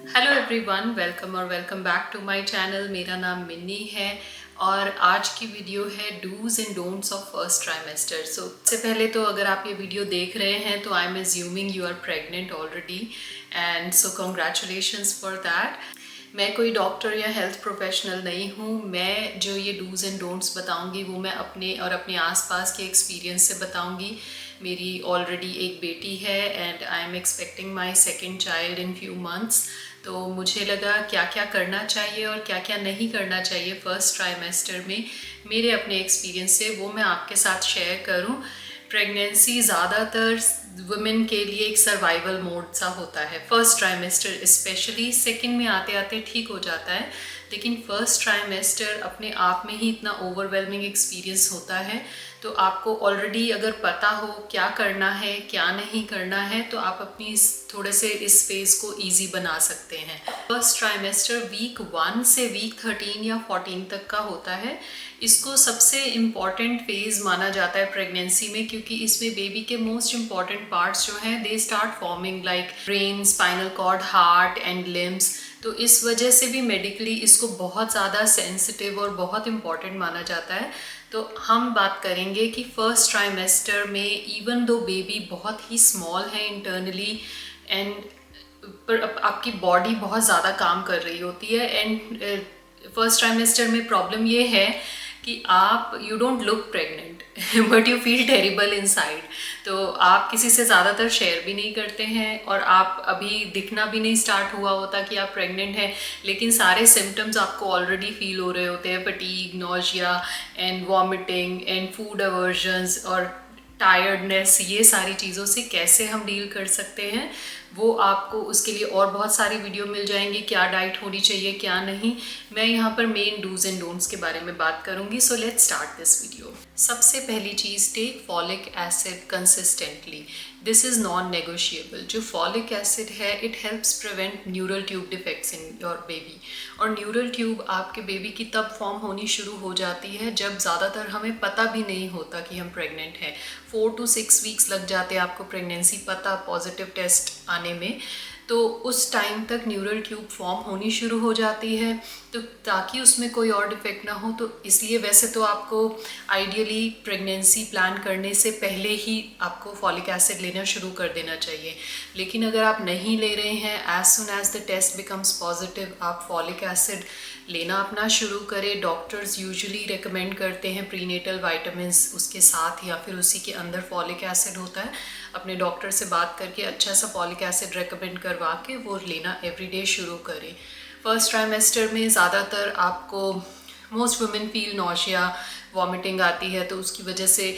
Hello everyone, welcome back to my channel. मेरा नाम मिन्नी है और आज की वीडियो है dos and don'ts of first trimester. सबसे पहले तो अगर आप ये वीडियो देख रहे हैं तो I am assuming you are pregnant already and so congratulations for that. मैं कोई डॉक्टर या हेल्थ प्रोफेशनल नहीं हूँ। मैं जो ये डूज एंड डोंट्स बताऊँगी वो मैं अपने और अपने आसपास के एक्सपीरियंस से बताऊँगी। मेरी ऑलरेडी एक बेटी है and I am expecting my second child in few months. तो मुझे लगा क्या क्या करना चाहिए और क्या क्या नहीं करना चाहिए फर्स्ट ट्राइमेस्टर में, मेरे अपने एक्सपीरियंस से वो मैं आपके साथ शेयर करूँ। प्रेगनेंसी ज़्यादातर वुमेन के लिए एक सर्वाइवल मोड सा होता है, फर्स्ट ट्राइमेस्टर स्पेशली। सेकंड में आते आते ठीक हो जाता है, लेकिन फर्स्ट ट्राइमेस्टर अपने आप में ही इतना ओवरवेलमिंग एक्सपीरियंस होता है। तो आपको ऑलरेडी अगर पता हो क्या करना है क्या नहीं करना है तो आप अपनी थोड़े से इस फेज़ को इजी बना सकते हैं। फर्स्ट ट्राइमेस्टर वीक 1 से वीक 13 या 14 तक का होता है। इसको सबसे इम्पॉर्टेंट फेज़ माना जाता है प्रेगनेंसी में, क्योंकि इसमें बेबी के मोस्ट इम्पॉर्टेंट पार्ट्स जो हैं they start forming, like brain, spinal cord, heart and limbs. तो इस वजह से भी मेडिकली इसको बहुत ज़्यादा सेंसिटिव और बहुत इम्पॉर्टेंट माना जाता है। तो हम बात करेंगे कि फर्स्ट ट्राइमेस्टर में इवन दो बेबी बहुत ही स्मॉल है इंटरनली एंड पर आपकी बॉडी बहुत ज़्यादा काम कर रही होती है। एंड फर्स्ट ट्राइमेस्टर में प्रॉब्लम ये है कि आप you don't look pregnant but you feel terrible inside. तो आप किसी से ज़्यादातर शेयर भी नहीं करते हैं और आप अभी दिखना भी नहीं स्टार्ट हुआ होता कि आप प्रेग्नेंट हैं, लेकिन सारे सिम्टम्स आपको ऑलरेडी फील हो रहे होते हैं, fatigue, nausea and vomiting and food aversions और टायर्डनेस। ये सारी चीज़ों से कैसे हम डील कर सकते हैं वो आपको उसके लिए और बहुत सारी वीडियो मिल जाएंगी, क्या डाइट होनी चाहिए क्या नहीं। मैं यहाँ पर मेन डूज एंड डोंट्स के बारे में बात करूँगी। So let's start this video. सबसे पहली चीज़, take folic acid consistently. This is non negotiable. जो फॉलिक एसिड है it helps prevent neural tube defects in your baby. और न्यूरल ट्यूब आपके बेबी की तब फॉर्म होनी शुरू हो जाती है जब ज़्यादातर हमें पता भी नहीं होता कि हम प्रेग्नेंट हैं। 4 to 6 वीक्स लग जाते हैं आपको प्रेगनेंसी पता, पॉजिटिव टेस्ट आने में। तो उस टाइम तक न्यूरल ट्यूब फॉर्म होनी शुरू हो जाती है, तो ताकि उसमें कोई और डिफेक्ट ना हो। तो इसलिए वैसे तो आपको आइडियली प्रेगनेंसी प्लान करने से पहले ही आपको फॉलिक एसिड लेना शुरू कर देना चाहिए, लेकिन अगर आप नहीं ले रहे हैं, as soon as the test becomes positive आप फॉलिक एसिड लेना अपना शुरू करें। डॉक्टर्स यूजुअली रिकमेंड करते हैं प्रीनेटल वाइटामिन्स उसके साथ या फिर उसी के अंदर फॉलिक एसिड होता है। अपने डॉक्टर से बात करके अच्छा सा फॉलिक एसिड रिकमेंड करवा के वो लेना एवरीडे शुरू करें। फर्स्ट ट्राइमेस्टर में ज़्यादातर आपको most women feel nausea, vomiting आती है, तो उसकी वजह से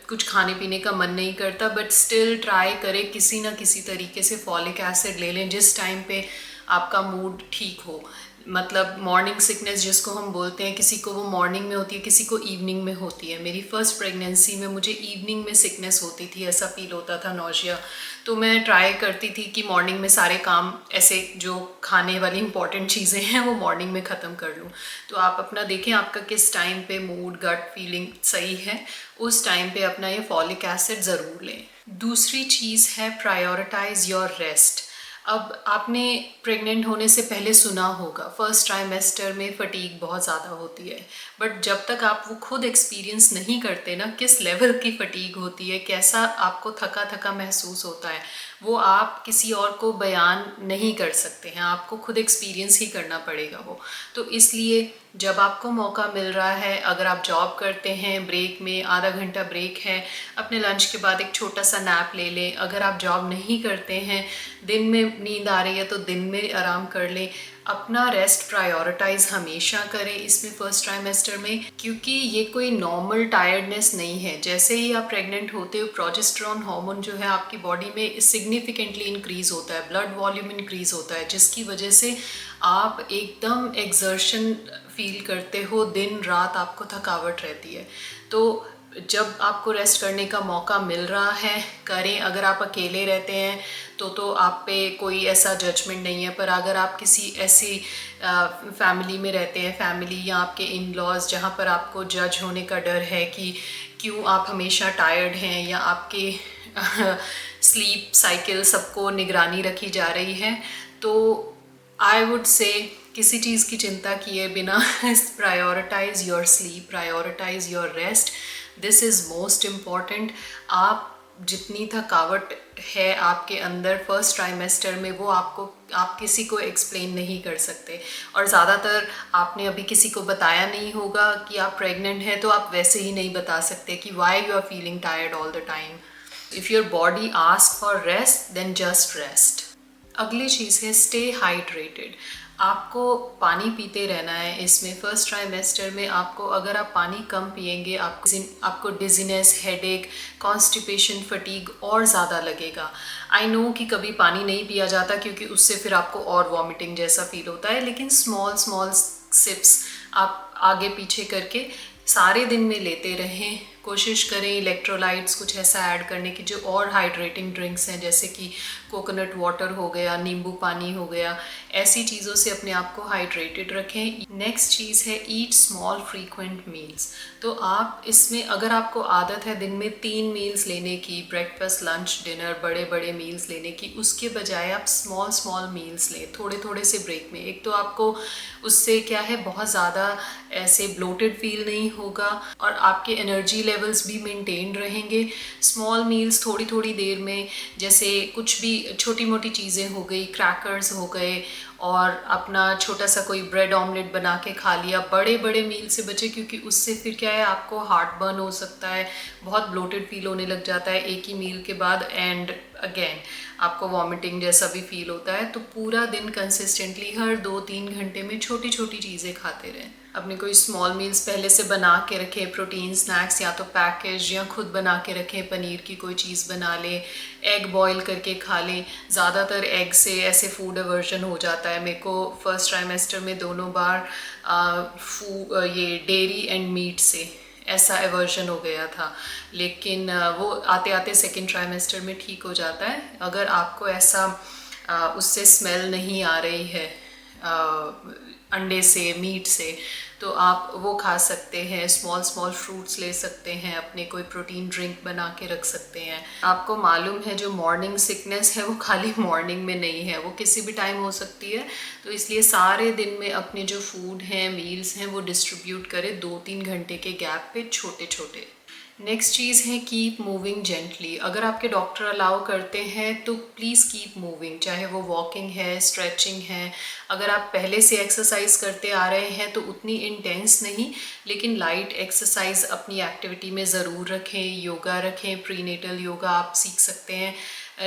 कुछ खाने पीने का मन नहीं करता, बट स्टिल ट्राई करें किसी ना किसी तरीके से फॉलिक एसिड ले लें जिस टाइम पे आपका मूड ठीक हो। मतलब मॉर्निंग सिकनेस जिसको हम बोलते हैं, किसी को वो मॉर्निंग में होती है, किसी को इवनिंग में होती है। मेरी फर्स्ट प्रेगनेंसी में मुझे इवनिंग में सिकनेस होती थी, ऐसा फील होता था, नोशिया। तो मैं ट्राई करती थी कि मॉर्निंग में सारे काम ऐसे जो खाने वाली इंपॉर्टेंट चीज़ें हैं वो मॉर्निंग में ख़त्म कर लूँ। तो आप अपना देखें आपका किस टाइम पे मूड, गट फीलिंग सही है, उस टाइम पे अपना ये फॉलिक एसिड ज़रूर लें। दूसरी चीज़ है प्रायोरिटाइज योर रेस्ट। अब आपने प्रेग्नेंट होने से पहले सुना होगा फर्स्ट ट्राइमेस्टर में फटीग बहुत ज़्यादा होती है, बट जब तक आप वो खुद एक्सपीरियंस नहीं करते ना किस लेवल की फटीग होती है, कैसा आपको थका थका महसूस होता है, वो आप किसी और को बयान नहीं कर सकते हैं, आपको खुद एक्सपीरियंस ही करना पड़ेगा वो। तो इसलिए जब आपको मौका मिल रहा है, अगर आप जॉब करते हैं, ब्रेक में आधा घंटा ब्रेक है, अपने लंच के बाद एक छोटा सा नैप ले लें। अगर आप जॉब नहीं करते हैं, दिन में नींद आ रही है तो दिन में आराम कर लें। अपना रेस्ट प्रायोरिटाइज हमेशा करें इसमें फर्स्ट ट्राइमेस्टर में, क्योंकि ये कोई नॉर्मल टायर्डनेस नहीं है। जैसे ही आप प्रेग्नेंट होते हो प्रोजेस्टेरॉन हार्मोन जो है आपकी बॉडी में सिग्निफिकेंटली इंक्रीज़ होता है, ब्लड वॉल्यूम इंक्रीज़ होता है, जिसकी वजह से आप एकदम एक्सर्शन फील करते हो, दिन रात आपको थकावट रहती है। तो जब आपको रेस्ट करने का मौका मिल रहा है करें। अगर आप अकेले रहते हैं तो आप पे कोई ऐसा जजमेंट नहीं है, पर अगर आप किसी ऐसी फैमिली में रहते हैं, फैमिली या आपके इन लॉज जहाँ पर आपको जज होने का डर है कि क्यों आप हमेशा टायर्ड हैं, या आपके स्लीप साइकिल सबको निगरानी रखी जा रही है, तो आई वुड से किसी चीज़ की चिंता किए बिना prioritise your sleep, prioritise your rest, this is most important. आप जितनी थकावट है आपके अंदर फर्स्ट ट्राइमेस्टर में, वो आप किसी को एक्सप्लेन नहीं कर सकते। और ज़्यादातर आपने अभी किसी को बताया नहीं होगा कि आप प्रेग्नेंट हैं, तो आप वैसे ही नहीं बता सकते कि why you are feeling tired all the time. If your body ask for rest, then just rest. अगली चीज़ है स्टे हाइड्रेटेड। आपको पानी पीते रहना है। इसमें फर्स्ट ट्राइमेस्टर में आपको, अगर आप पानी कम पिएंगे, आपको डिजीनेस, हेडेक, कॉन्स्टिपेशन, फटीग और ज़्यादा लगेगा। आई नो कि कभी पानी नहीं पिया जाता क्योंकि उससे फिर आपको और वॉमिटिंग जैसा फील होता है, लेकिन स्मॉल स्मॉल सिप्स आप आगे पीछे करके सारे दिन में लेते रहें। कोशिश करें इलेक्ट्रोलाइट्स कुछ ऐसा ऐड करने की, जो और हाइड्रेटिंग ड्रिंक्स हैं, जैसे कि कोकोनट वाटर हो गया, नींबू पानी हो गया, ऐसी चीज़ों से अपने आप को हाइड्रेटेड रखें। नेक्स्ट चीज़ है ईट स्मॉल फ्रीक्वेंट मील्स। तो आप इसमें, अगर आपको आदत है दिन में 3 मील्स लेने की, ब्रेकफास्ट, लंच, डिनर, बड़े बड़े मील्स लेने की, उसके बजाय आप स्मॉल स्मॉल मील्स लें, थोड़े थोड़े से ब्रेक में। एक तो आपको उससे क्या है, बहुत ज़्यादा ऐसे ब्लोटेड फील नहीं होगा और आपके एनर्जी लेवल्स भी मेंटेन रहेंगे। स्मॉल मील्स थोड़ी थोड़ी देर में, जैसे कुछ भी छोटी मोटी चीज़ें हो गई, क्रैकर्स हो गए, और अपना छोटा सा कोई ब्रेड ऑमलेट बना के खा लिया। बड़े बड़े मील से बचे, क्योंकि उससे फिर क्या है, आपको हार्ट बर्न हो सकता है, बहुत ब्लोटेड फील होने लग जाता है एक ही मील के बाद, एंड अगेन आपको वॉमिटिंग जैसा भी फील होता है। तो पूरा दिन कंसिस्टेंटली हर 2-3 घंटे में छोटी छोटी चीज़ें खाते रहें। अपने कोई स्मॉल मील्स पहले से बना के रखें, प्रोटीन स्नैक्स या तो पैकेज या खुद बना के रखें, पनीर की कोई चीज़ बना लें, एग बॉईल करके खा लें। ज़्यादातर एग से ऐसे फूड एवर्जन हो जाता है। मेरे को फर्स्ट ट्राइमेस्टर में दोनों बार ये डेयरी एंड मीट से ऐसा एवर्जन हो गया था, लेकिन वो आते आते सेकेंड ट्राइमेस्टर में ठीक हो जाता है। अगर आपको ऐसा उससे स्मेल नहीं आ रही है अंडे से, मीट से, तो आप वो खा सकते हैं। स्मॉल स्मॉल फ्रूट्स ले सकते हैं, अपने कोई प्रोटीन ड्रिंक बना के रख सकते हैं। आपको मालूम है जो मॉर्निंग सिकनेस है वो खाली मॉर्निंग में नहीं है, वो किसी भी टाइम हो सकती है। तो इसलिए सारे दिन में अपने जो फूड हैं, मील्स हैं, वो डिस्ट्रीब्यूट करें 2-3 घंटे के गैप पे, छोटे छोटे। नेक्स्ट चीज़ है कीप मूविंग जेंटली। अगर आपके डॉक्टर अलाउ करते हैं तो प्लीज़ कीप मूविंग, चाहे वो वॉकिंग है, स्ट्रेचिंग है। अगर आप पहले से एक्सरसाइज करते आ रहे हैं तो उतनी इंटेंस नहीं, लेकिन लाइट एक्सरसाइज अपनी एक्टिविटी में ज़रूर रखें। योगा रखें, प्रीनेटल योगा आप सीख सकते हैं,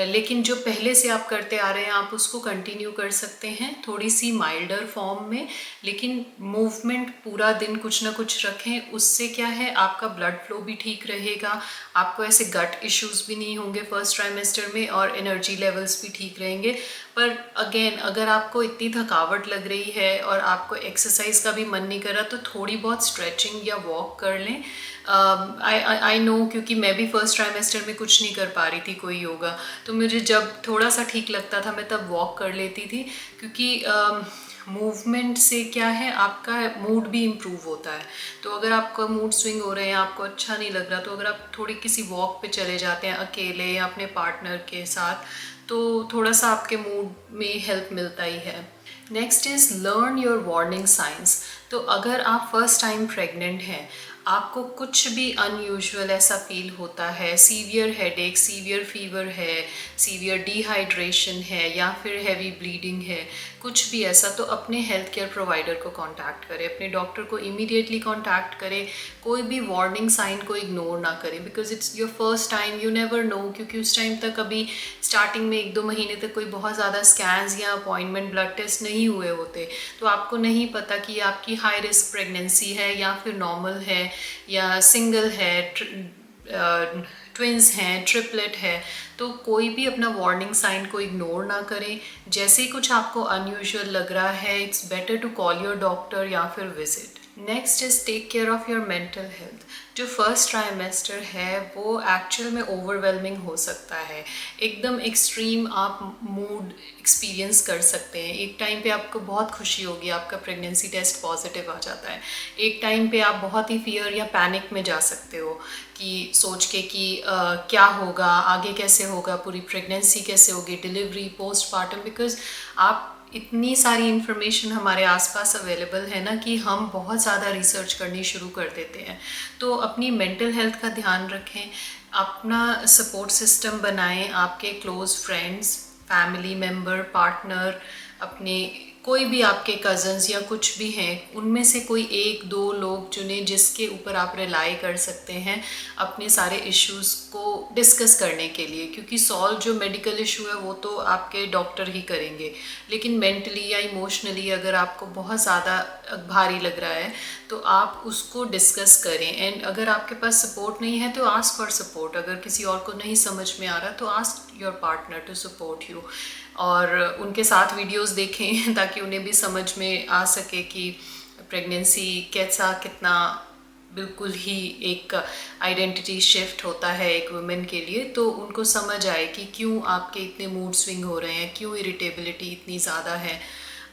लेकिन जो पहले से आप करते आ रहे हैं आप उसको कंटिन्यू कर सकते हैं, थोड़ी सी माइल्डर फॉर्म में, लेकिन मूवमेंट पूरा दिन कुछ ना कुछ रखें। उससे क्या है, आपका ब्लड फ्लो भी ठीक रहेगा, आपको ऐसे गट इश्यूज भी नहीं होंगे फर्स्ट ट्राइमेस्टर में, और एनर्जी लेवल्स भी ठीक रहेंगे। पर अगेन, अगर आपको इतनी थकावट लग रही है और आपको एक्सरसाइज का भी मन नहीं कर रहा, तो थोड़ी बहुत स्ट्रेचिंग या वॉक कर लें। आई नो, क्योंकि मैं भी फर्स्ट ट्राइमेस्टर में कुछ नहीं कर पा रही थी कोई योगा, तो मुझे जब थोड़ा सा ठीक लगता था मैं तब वॉक कर लेती थी, क्योंकि मूवमेंट से क्या है, आपका मूड भी इम्प्रूव होता है। तो अगर आपका मूड स्विंग हो रहे हैं, आपको अच्छा नहीं लग रहा, तो अगर आप थोड़ी किसी वॉक पे चले जाते हैं अकेले या अपने पार्टनर के साथ, तो थोड़ा सा आपके मूड में हेल्प मिलता ही है। Next is learn your warning science. तो अगर आप फर्स्ट टाइम प्रेग्नेंट हैं, आपको कुछ भी अनयूजुअल ऐसा फील होता है, सीवियर हेडेक, सीवियर फीवर है, सीवियर डिहाइड्रेशन है, या फिर हैवी ब्लीडिंग है, कुछ भी ऐसा, तो अपने हेल्थ केयर प्रोवाइडर को कांटेक्ट करें, अपने डॉक्टर को इमीडिएटली कांटेक्ट करें। कोई भी वार्निंग साइन को इग्नोर ना करें, because it's your first time, you never know, क्योंकि उस टाइम तक अभी स्टार्टिंग में 1-2 महीने तक कोई बहुत ज़्यादा स्कैन्स या अपॉइंटमेंट, ब्लड टेस्ट नहीं हुए होते, तो आपको नहीं पता कि आपकी हाई रिस्क प्रेगनेंसी है या फिर नॉर्मल है, या सिंगल है, ट्विंस हैं, ट्रिपलेट है। तो कोई भी अपना वार्निंग साइन को इग्नोर ना करें। जैसे ही कुछ आपको अनयूजुअल लग रहा है, it's better to call your doctor या फिर विजिट। Next is take care of your mental health. जो फर्स्ट ट्राइमेस्टर है वो एक्चुअल में ओवरवेलमिंग हो सकता है, एकदम एक्सट्रीम आप मूड एक्सपीरियंस कर सकते हैं। एक टाइम पे आपको बहुत खुशी होगी, आपका प्रेगनेंसी टेस्ट पॉजिटिव आ जाता है, एक टाइम पे आप बहुत ही फियर या पैनिक में जा सकते हो कि सोच के कि क्या होगा आगे, कैसे होगा, पूरी प्रेगनेंसी कैसे होगी, डिलीवरी, पोस्टपार्टम, बिकॉज आप इतनी सारी इन्फॉर्मेशन हमारे आसपास अवेलेबल है ना कि हम बहुत ज़्यादा रिसर्च करनी शुरू कर देते हैं। तो अपनी मेंटल हेल्थ का ध्यान रखें, अपना सपोर्ट सिस्टम बनाएं, आपके close friends, family member, partner, अपने कोई भी आपके कज़न्स या कुछ भी हैं, उनमें से कोई एक दो लोग चुनें जिसके ऊपर आप रिलाई कर सकते हैं अपने सारे इश्यूज़ को डिस्कस करने के लिए। क्योंकि सॉल्व जो मेडिकल इशू है वो तो आपके डॉक्टर ही करेंगे, लेकिन मेंटली या इमोशनली अगर आपको बहुत ज़्यादा भारी लग रहा है तो आप उसको डिस्कस करें। एंड अगर आपके पास सपोर्ट नहीं है तो आस्क फॉर सपोर्ट। अगर किसी और को नहीं समझ में आ रहा तो ask your partner to support you, और उनके साथ वीडियोस देखें ताकि उन्हें भी समझ में आ सके कि प्रेगनेंसी कैसा, कितना बिल्कुल ही एक आइडेंटिटी शिफ्ट होता है एक वुमेन के लिए। तो उनको समझ आए कि क्यों आपके इतने मूड स्विंग हो रहे हैं, क्यों इरिटेबिलिटी इतनी ज़्यादा है।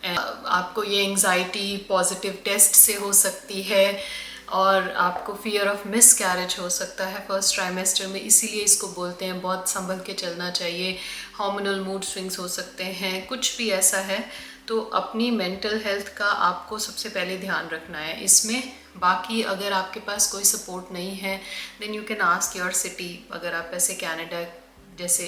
आपको ये एंग्जाइटी पॉजिटिव टेस्ट से हो सकती है, और आपको फियर ऑफ मिस कैरेज हो सकता है फर्स्ट ट्राइमेस्टर में, इसीलिए इसको बोलते हैं बहुत संभल के चलना चाहिए। हार्मोनल मूड स्विंग्स हो सकते हैं, कुछ भी ऐसा है। तो अपनी मेंटल हेल्थ का आपको सबसे पहले ध्यान रखना है इसमें। बाकी अगर आपके पास कोई सपोर्ट नहीं है then you can ask your city. अगर आप ऐसे कनाडा जैसे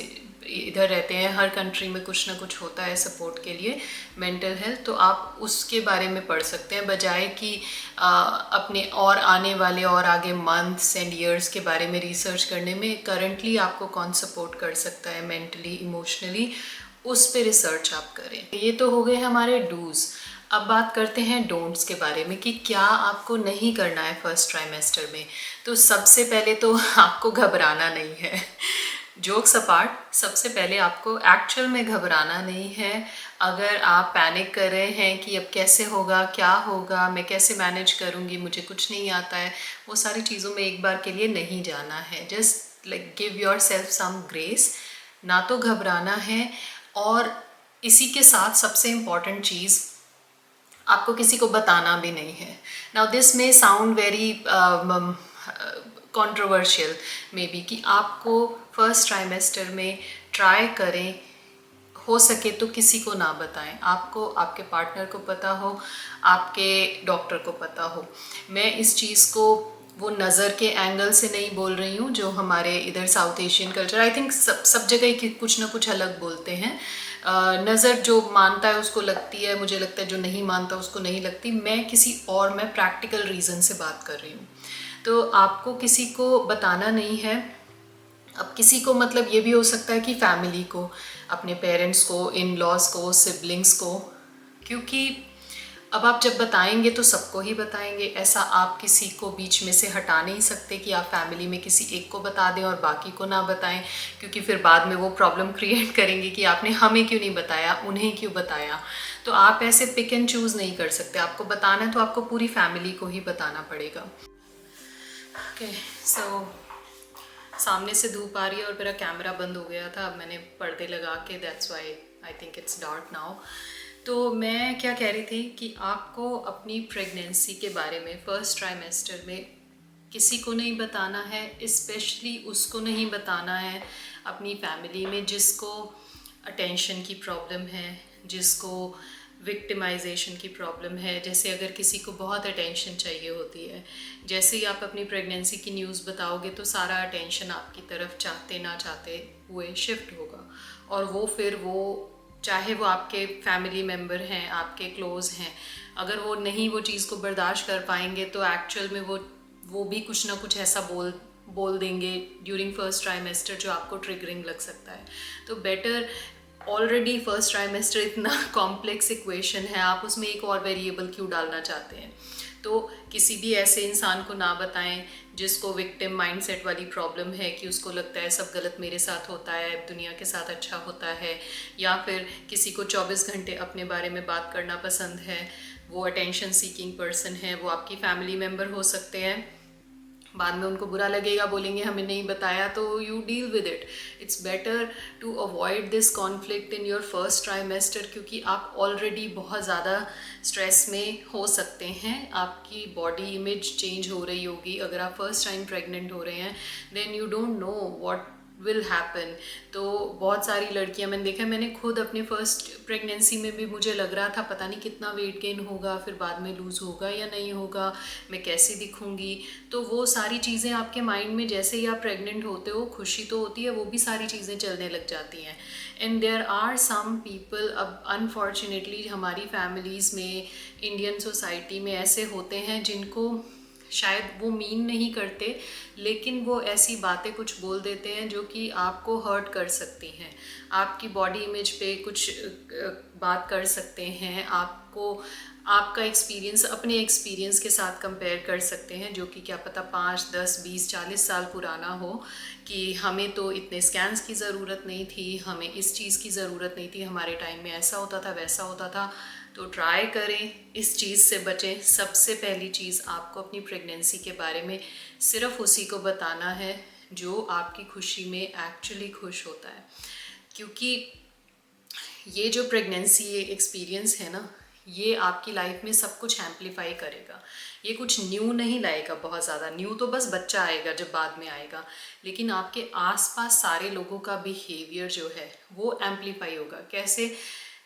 इधर रहते हैं, हर कंट्री में कुछ ना कुछ होता है सपोर्ट के लिए मेंटल हेल्थ, तो आप उसके बारे में पढ़ सकते हैं, बजाय कि अपने और आने वाले और आगे मंथ्स एंड ईयर्स के बारे में रिसर्च करने में। करंटली आपको कौन सपोर्ट कर सकता है मेंटली, इमोशनली, उस पे रिसर्च आप करें। ये तो हो गए हमारे डूज। अब बात करते हैं डोंट्स के बारे में कि क्या आपको नहीं करना है फर्स्ट ट्राइमेस्टर में। तो सबसे पहले तो आपको घबराना नहीं है। जोक्स अपार्ट, सबसे पहले आपको एक्चुअल में घबराना नहीं है। अगर आप पैनिक कर रहे हैं कि अब कैसे होगा, क्या होगा, मैं कैसे मैनेज करूँगी, मुझे कुछ नहीं आता है, वो सारी चीज़ों में एक बार के लिए नहीं जाना है। Just like give yourself some grace, ना तो घबराना है। और इसी के साथ सबसे इम्पॉर्टेंट चीज़, आपको किसी को बताना भी नहीं है। Now this may sound very controversial may be, कि आपको फर्स्ट ट्राइमेस्टर में ट्राई करें हो सके तो किसी को ना बताएं। आपको आपके पार्टनर को पता हो, आपके डॉक्टर को पता हो। मैं इस चीज़ को वो नज़र के एंगल से नहीं बोल रही हूँ जो हमारे इधर south Asian culture, I think सब जगह कुछ ना कुछ अलग बोलते हैं। नज़र जो मानता है उसको लगती है, मुझे लगता है जो नहीं मानता उसको नहीं लगती। मैं प्रैक्टिकल रीज़न से बात कर रही हूँ। तो आपको किसी को बताना नहीं है। अब किसी को मतलब ये भी हो सकता है कि फैमिली को, अपने पेरेंट्स को, इन लॉज को, सिबलिंग्स को, क्योंकि अब आप जब बताएंगे तो सबको ही बताएंगे। ऐसा आप किसी को बीच में से हटा नहीं सकते कि आप फैमिली में किसी एक को बता दें और बाकी को ना बताएं, क्योंकि फिर बाद में वो प्रॉब्लम क्रिएट करेंगे कि आपने हमें क्यों नहीं बताया, उन्हें क्यों बताया। तो आप ऐसे पिक एंड चूज़ नहीं कर सकते। आपको बताना है तो आपको पूरी फैमिली को ही बताना पड़ेगा। ओके, सो सामने से धूप आ रही है और मेरा कैमरा बंद हो गया था। अब मैंने पर्दे लगा के, that's why I think it's dark now. तो मैं क्या कह रही थी कि आपको अपनी प्रेगनेंसी के बारे में फर्स्ट ट्राइमेस्टर में किसी को नहीं बताना है। स्पेशली उसको नहीं बताना है अपनी फैमिली में जिसको अटेंशन की प्रॉब्लम है, जिसको विक्टिमाइजेशन की प्रॉब्लम है। जैसे अगर किसी को बहुत अटेंशन चाहिए होती है, जैसे ही आप अपनी प्रेगनेंसी की न्यूज़ बताओगे तो सारा अटेंशन आपकी तरफ चाहते ना चाहते हुए शिफ्ट होगा। और वो चाहे वो आपके फैमिली मेम्बर हैं, आपके क्लोज़ हैं, अगर वो नहीं वो चीज़ को बर्दाश्त कर पाएंगे तो एक्चुअल में वो भी कुछ ना कुछ ऐसा बोल देंगे ड्यूरिंग फर्स्ट ट्राइमेस्टर जो आपको ट्रिगरिंग लग सकता है। तो बेटर, ऑलरेडी फर्स्ट ट्राइमेस्टर इतना कॉम्प्लेक्स इक्वेशन है, आप उसमें एक और वेरिएबल क्यों डालना चाहते हैं। तो किसी भी ऐसे इंसान को ना बताएं जिसको विक्टिम माइंडसेट वाली प्रॉब्लम है कि उसको लगता है सब गलत मेरे साथ होता है, दुनिया के साथ अच्छा होता है। या फिर किसी को 24 घंटे अपने बारे में बात करना पसंद है, वो अटेंशन सीकिंग पर्सन है, वो आपकी फैमिली मेम्बर हो सकते हैं। बाद में उनको बुरा लगेगा, बोलेंगे हमें नहीं बताया, तो you deal with it. It's better to avoid this conflict in your first trimester, क्योंकि आप ऑलरेडी बहुत ज़्यादा स्ट्रेस में हो सकते हैं। आपकी बॉडी इमेज चेंज हो रही होगी अगर आप फर्स्ट टाइम प्रेग्नेंट हो रहे हैं। Then you don't know will happen. तो बहुत सारी लड़कियां मैंने देखा है, मैंने खुद अपने फर्स्ट प्रेगनेंसी में भी मुझे लग रहा था पता नहीं कितना वेट गेन होगा, फिर बाद में लूज़ होगा या नहीं होगा, मैं कैसी दिखूंगी। तो वो सारी चीज़ें आपके माइंड में जैसे ही आप प्रेग्नेंट होते हो, खुशी तो होती है, वो भी सारी चीज़ें चलने लग जाती हैं। And there are some people, अब अनफॉर्चुनेटली हमारी फैमिलीज़ में, इंडियन सोसाइटी में ऐसे होते हैं जिनको शायद वो मीन नहीं करते, लेकिन वो ऐसी बातें कुछ बोल देते हैं जो कि आपको हर्ट कर सकती हैं, आपकी बॉडी इमेज पे कुछ बात कर सकते हैं, आपको आपका एक्सपीरियंस अपने एक्सपीरियंस के साथ कंपेयर कर सकते हैं, जो कि क्या पता 5, 10, 20, 40 साल पुराना हो, कि हमें तो इतने स्कैन्स की ज़रूरत नहीं थी, हमें इस चीज़ की ज़रूरत नहीं थी, हमारे टाइम में ऐसा होता था, वैसा होता था। तो ट्राई करें, इस चीज़ से बचें। सबसे पहली चीज़, आपको अपनी प्रेगनेंसी के बारे में सिर्फ उसी को बताना है जो आपकी खुशी में एक्चुअली खुश होता है, क्योंकि ये जो प्रेगनेंसी ये एक्सपीरियंस है ना, ये आपकी लाइफ में सब कुछ एम्पलीफाई करेगा। ये कुछ न्यू नहीं लाएगा, बहुत ज़्यादा न्यू तो बस बच्चा आएगा जब बाद में आएगा, लेकिन आपके आसपास सारे लोगों का बिहेवियर जो है वो एम्पलीफाई होगा। कैसे?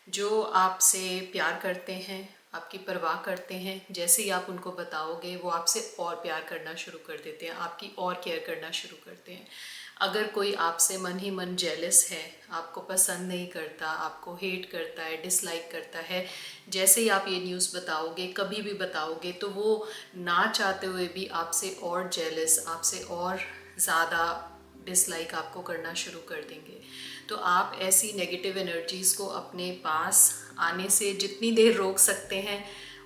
जो आपसे प्यार करते हैं, आपकी परवाह करते हैं, जैसे ही आप उनको बताओगे वो आपसे और प्यार करना शुरू कर देते हैं, आपकी और केयर करना शुरू करते हैं। अगर कोई आपसे मन ही मन जेलस है, आपको पसंद नहीं करता, आपको हेट करता है, डिसलाइक करता है, जैसे ही आप ये न्यूज़ बताओगे, कभी भी बताओगे, तो वो ना चाहते हुए भी आपसे और जेलस, आपसे और ज़्यादा डिसलाइक आपको करना शुरू कर देंगे। तो आप ऐसी नेगेटिव एनर्जीज़ को अपने पास आने से जितनी देर रोक सकते हैं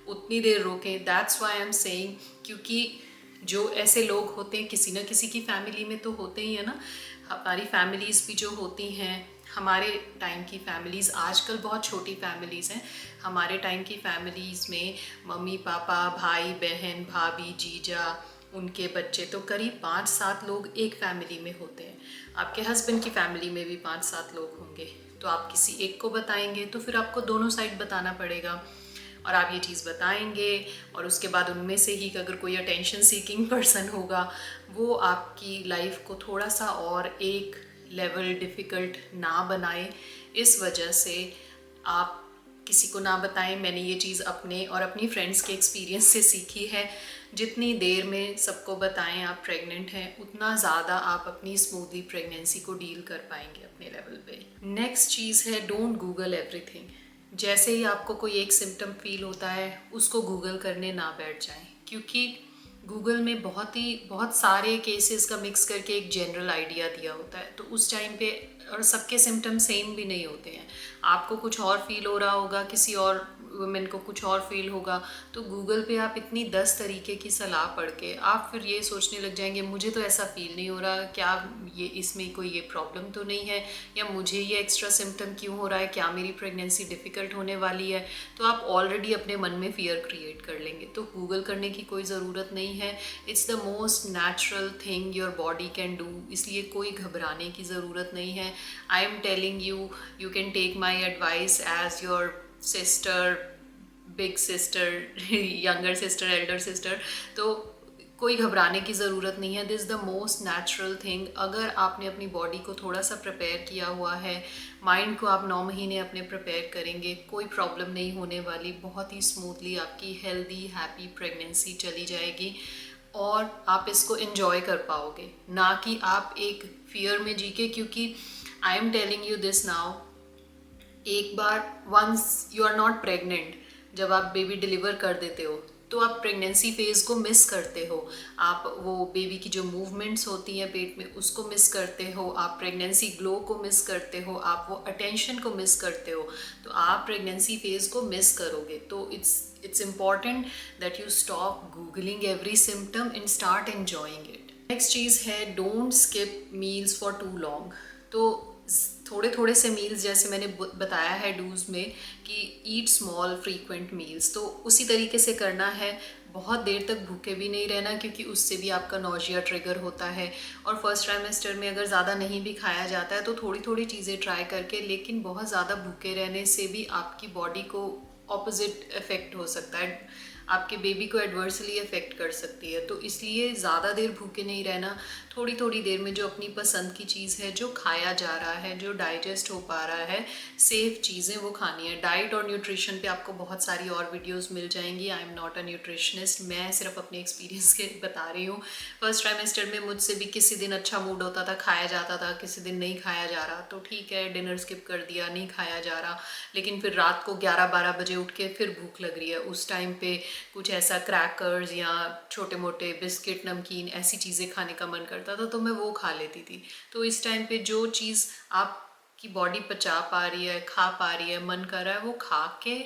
उतनी देर रोकें। That's why I am saying, क्योंकि जो ऐसे लोग होते हैं, किसी न किसी की फैमिली में तो होते ही है ना। हमारी फैमिलीज़ भी जो होती हैं, हमारे टाइम की फैमिलीज़, आजकल बहुत छोटी फैमिलीज़ हैं, हमारे टाइम की फैमिलीज़ में मम्मी पापा, भाई बहन, भाभी, जीजा, उनके बच्चे, तो करीब 5-7 लोग एक फैमिली में होते हैं। आपके हस्बैंड की फैमिली में भी 5-7 लोग होंगे, तो आप किसी एक को बताएंगे तो फिर आपको दोनों साइड बताना पड़ेगा, और आप ये चीज़ बताएंगे, और उसके बाद उनमें से ही अगर कोई अटेंशन सीकिंग पर्सन होगा, वो आपकी लाइफ को थोड़ा सा और एक लेवल डिफ़िकल्ट ना बनाए। इस वजह से आप किसी को ना बताएं। मैंने ये चीज़ अपने और अपनी फ्रेंड्स के एक्सपीरियंस से सीखी है। जितनी देर में सबको बताएं आप प्रेग्नेंट हैं, उतना ज़्यादा आप अपनी स्मूथली प्रेगनेंसी को डील कर पाएंगे अपने लेवल पे। नेक्स्ट चीज़ है, डोंट गूगल एवरीथिंग। जैसे ही आपको कोई एक सिम्टम फील होता है, उसको गूगल करने ना बैठ जाएं, क्योंकि गूगल में बहुत सारे केसेस का मिक्स करके एक जनरल आइडिया दिया होता है। तो उस टाइम पे, और सबके सिम्टम सेम भी नहीं होते हैं, आपको कुछ और फील हो रहा होगा, किसी और वुमेन को कुछ और फील होगा। तो गूगल पे आप इतनी 10 तरीके की सलाह पढ़ के आप फिर ये सोचने लग जाएंगे, मुझे तो ऐसा फील नहीं हो रहा, क्या ये इसमें कोई ये प्रॉब्लम तो नहीं है, या मुझे ये एक्स्ट्रा सिम्टम क्यों हो रहा है, क्या मेरी प्रेगनेंसी डिफ़िकल्ट होने वाली है। तो आप ऑलरेडी अपने मन में फ़ियर क्रिएट कर लेंगे। तो गूगल करने की कोई ज़रूरत नहीं है। It's the most natural thing your body can do, इसलिए कोई घबराने की ज़रूरत नहीं है। I am telling you, you can take my advice as your sister, big sister, younger sister, elder sister. तो कोई घबराने की ज़रूरत नहीं है। This the most natural thing. अगर आपने अपनी बॉडी को थोड़ा सा प्रिपेयर किया हुआ है, माइंड को आप 9 महीने अपने प्रिपेयर करेंगे, कोई प्रॉब्लम नहीं होने वाली। बहुत ही स्मूथली आपकी हेल्दी हैप्पी प्रेगनेंसी चली जाएगी, और आप इसको एंजॉय कर पाओगे, ना कि आप एक फियर में जी के। क्योंकि I am telling you this now, एक बार once you are not pregnant, जब आप बेबी डिलीवर कर देते हो, तो आप प्रेगनेंसी फेज़ को मिस करते हो। आप वो बेबी की जो मूवमेंट्स होती हैं पेट में, उसको मिस करते हो। आप प्रेगनेंसी ग्लो को मिस करते हो, आप वो अटेंशन को मिस करते हो। तो आप प्रेगनेंसी फेज़ को मिस करोगे। तो it's important that you stop googling every symptom and start enjoying it. Next चीज़ है, don't skip meals for too long. तो थोड़े थोड़े से मील्स, जैसे मैंने बताया है डूज में कि ईट स्मॉल फ्रीक्वेंट मील्स, तो उसी तरीके से करना है। बहुत देर तक भूखे भी नहीं रहना, क्योंकि उससे भी आपका नौजिया ट्रिगर होता है। और फर्स्ट ट्राइमेस्टर में अगर ज़्यादा नहीं भी खाया जाता है तो थोड़ी थोड़ी चीज़ें ट्राई करके, लेकिन बहुत ज़्यादा भूखे रहने से भी आपकी बॉडी को ऑपोजिट इफ़ेक्ट हो सकता है, आपके बेबी को एडवर्सली इफ़ेक्ट कर सकती है। तो इसलिए ज़्यादा देर भूखे नहीं रहना। थोड़ी थोड़ी देर में जो अपनी पसंद की चीज़ है, जो खाया जा रहा है, जो डाइजेस्ट हो पा रहा है, सेफ़ चीज़ें वो खानी है। डाइट और न्यूट्रिशन पे आपको बहुत सारी और वीडियोस मिल जाएंगी। I am not a nutritionist, मैं सिर्फ अपने एक्सपीरियंस के बता रही हूँ। फर्स्ट ट्राइमेस्टर में मुझसे भी किसी दिन अच्छा मूड होता था, खाया जाता था, किसी दिन नहीं खाया जा रहा, तो ठीक है, डिनर स्किप कर दिया, नहीं खाया जा रहा। लेकिन फिर रात को 11-12 बजे उठ के फिर भूख लग रही है, उस टाइम पे कुछ ऐसा क्रैकर्स या छोटे मोटे बिस्किट, नमकीन, ऐसी चीज़ें खाने का मन करता था, तो मैं वो खा लेती थी। तो इस टाइम पे जो चीज़ आप की बॉडी पचा पा रही है, खा पा रही है, मन कर रहा है, वो खा के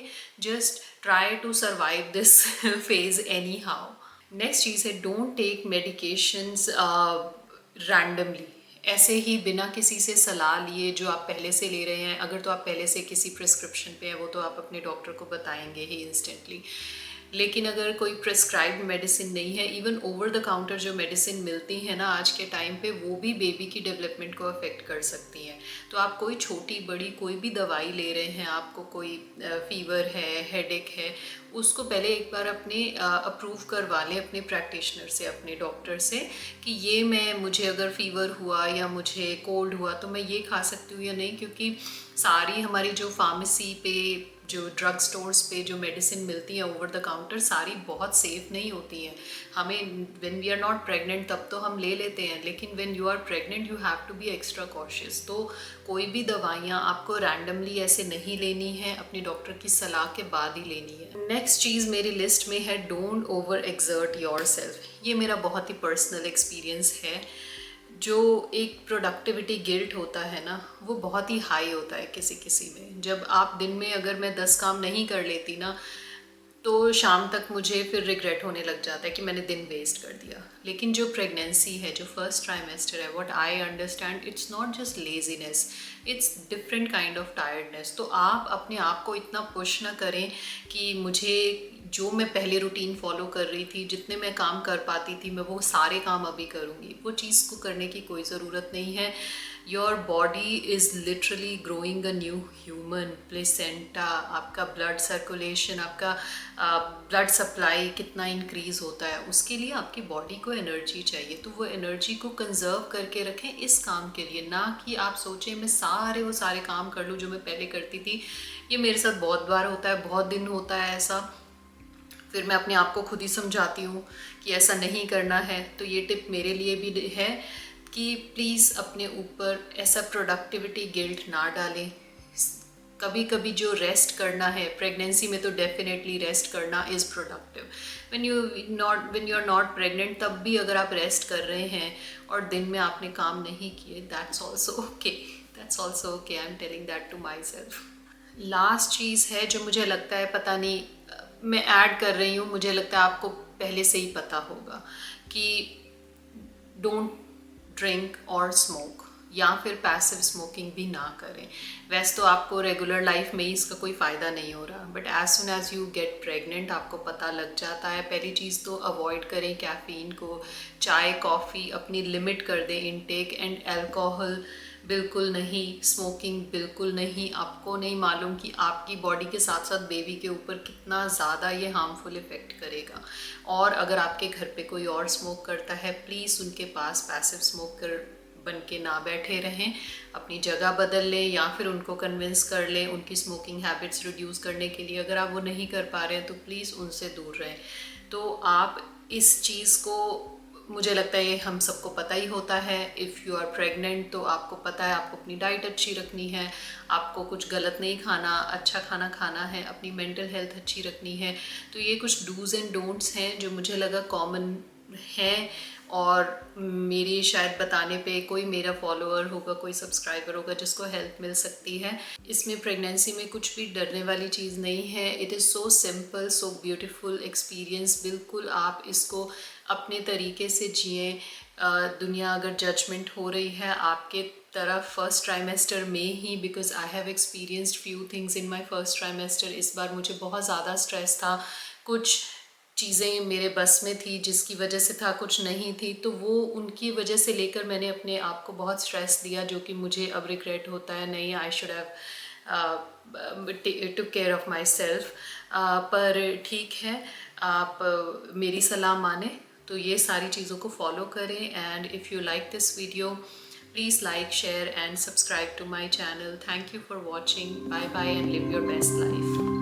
just try to survive this phase anyhow. Next चीज़ है, डोंट टेक मेडिकेशंस रैंडमली, ऐसे ही बिना किसी से सलाह लिए जो आप पहले से ले रहे हैं। अगर तो आप पहले से किसी प्रिस्क्रिप्शन पे है, वो तो आप अपने डॉक्टर को बताएंगे ही इंस्टेंटली। लेकिन अगर कोई प्रिस्क्राइब्ड मेडिसिन नहीं है, इवन ओवर द काउंटर जो मेडिसिन मिलती है ना आज के टाइम पे, वो भी बेबी की डेवलपमेंट को अफेक्ट कर सकती हैं। तो आप कोई छोटी बड़ी कोई भी दवाई ले रहे हैं, आपको कोई फीवर है, हेडेक है, उसको पहले एक बार अपने अप्रूव करवा लें अपने प्रैक्टिशनर से, अपने डॉक्टर से, कि ये मुझे अगर फीवर हुआ या मुझे कोल्ड हुआ तो मैं ये खा सकती हूँ या नहीं। क्योंकि सारी हमारी जो फार्मेसी पे, जो ड्रग स्टोर्स पे जो मेडिसिन मिलती है ओवर द काउंटर, सारी बहुत सेफ़ नहीं होती हैं। हमें when we are not pregnant तब तो हम ले लेते हैं, लेकिन when you are pregnant you have to be extra cautious. तो कोई भी दवाइयाँ आपको रैंडमली ऐसे नहीं लेनी है, अपने डॉक्टर की सलाह के बाद ही लेनी है। नेक्स्ट चीज़ मेरी लिस्ट में है, don't over exert your self. ये मेरा बहुत ही पर्सनल एक्सपीरियंस है। जो एक प्रोडक्टिविटी गिल्ट होता है ना, वो बहुत ही हाई होता है किसी किसी में। जब आप दिन में अगर मैं 10 काम नहीं कर लेती ना, तो शाम तक मुझे फिर रिग्रेट होने लग जाता है कि मैंने दिन वेस्ट कर दिया। लेकिन जो प्रेगनेंसी है, जो फर्स्ट ट्राइमेस्टर है, what I understand, it's not just laziness, it's different kind of tiredness. तो आप अपने आप को इतना पुश ना करें कि मुझे जो मैं पहले रूटीन फॉलो कर रही थी, जितने मैं काम कर पाती थी, मैं वो सारे काम अभी करूँगी। वो चीज़ को करने की कोई ज़रूरत नहीं है। Your body is literally growing a new human. Placenta, आपका ब्लड सर्कुलेशन, आपका ब्लड सप्लाई कितना इंक्रीज़ होता है, उसके लिए आपकी बॉडी को एनर्जी चाहिए। तो वो एनर्जी को कंजर्व करके रखें इस काम के लिए, ना कि आप सोचें मैं वो सारे काम कर लूँ जो मैं पहले करती थी। ये मेरे साथ बहुत बार होता है, बहुत दिन होता है ऐसा। फिर मैं अपने आप को खुद ही समझाती हूँ कि ऐसा नहीं करना है। तो ये टिप मेरे लिए भी है कि प्लीज़ अपने ऊपर ऐसा प्रोडक्टिविटी गिल्ट ना डालें। कभी कभी जो रेस्ट करना है, प्रेगनेंसी में तो डेफिनेटली रेस्ट करना is productive. When you are not pregnant, तब भी अगर आप रेस्ट कर रहे हैं और दिन में आपने काम नहीं किए, that's also okay, that's also okay. I am telling that to myself. Last चीज़ है जो मुझे लगता है, पता नहीं मैं ऐड कर रही हूँ, मुझे लगता है आपको पहले से ही पता होगा, कि डोंट ड्रिंक और स्मोक, या फिर पैसिव स्मोकिंग भी ना करें। वैसे तो आपको रेगुलर लाइफ में ही इसका कोई फ़ायदा नहीं हो रहा, but as soon as you get pregnant आपको पता लग जाता है। पहली चीज़ तो अवॉइड करें कैफ़ीन को, चाय कॉफ़ी अपनी लिमिट कर दें इनटेक, एंड अल्कोहल बिल्कुल नहीं, स्मोकिंग बिल्कुल नहीं। आपको नहीं मालूम कि आपकी बॉडी के साथ साथ बेबी के ऊपर कितना ज़्यादा ये हार्मफुल इफ़ेक्ट करेगा। और अगर आपके घर पे कोई और स्मोक करता है, प्लीज़ उनके पास पैसिव स्मोकर बन के ना बैठे रहें, अपनी जगह बदल लें, या फिर उनको कन्विंस कर लें उनकी स्मोकिंग हैबिट्स रिड्यूस करने के लिए। अगर आप वो नहीं कर पा रहे हैं तो प्लीज़ उनसे दूर रहें। तो आप इस चीज़ को, मुझे लगता है ये हम सबको पता ही होता है। इफ़ यू आर प्रेग्नेंट तो आपको पता है आपको अपनी डाइट अच्छी रखनी है, आपको कुछ गलत नहीं खाना, अच्छा खाना खाना है, अपनी मेंटल हेल्थ अच्छी रखनी है। तो ये कुछ डूज़ एंड डोंट्स हैं जो मुझे लगा कॉमन हैं, और मेरी शायद बताने पे कोई मेरा फॉलोअर होगा, कोई सब्सक्राइबर होगा जिसको हेल्प मिल सकती है। इसमें प्रेगनेंसी में कुछ भी डरने वाली चीज़ नहीं है। It is so simple, so beautiful experience. बिल्कुल आप इसको अपने तरीके से जिए। दुनिया अगर जजमेंट हो रही है आपके तरफ फर्स्ट ट्राइमेस्टर में ही, because I have experienced few things in my first trimester. इस बार मुझे बहुत ज़्यादा स्ट्रेस था, कुछ चीज़ें मेरे बस में थी जिसकी वजह से था, कुछ नहीं थी, तो वो उनकी वजह से लेकर मैंने अपने आप को बहुत स्ट्रेस दिया, जो कि मुझे अब रिग्रेट होता है। नहीं, I should have took care of my self. पर ठीक है, आप मेरी सलाह माने तो ये सारी चीज़ों को फॉलो करें। And if you like this video, please like, share and subscribe to my channel. Thank you for watching. Bye bye and live your best life.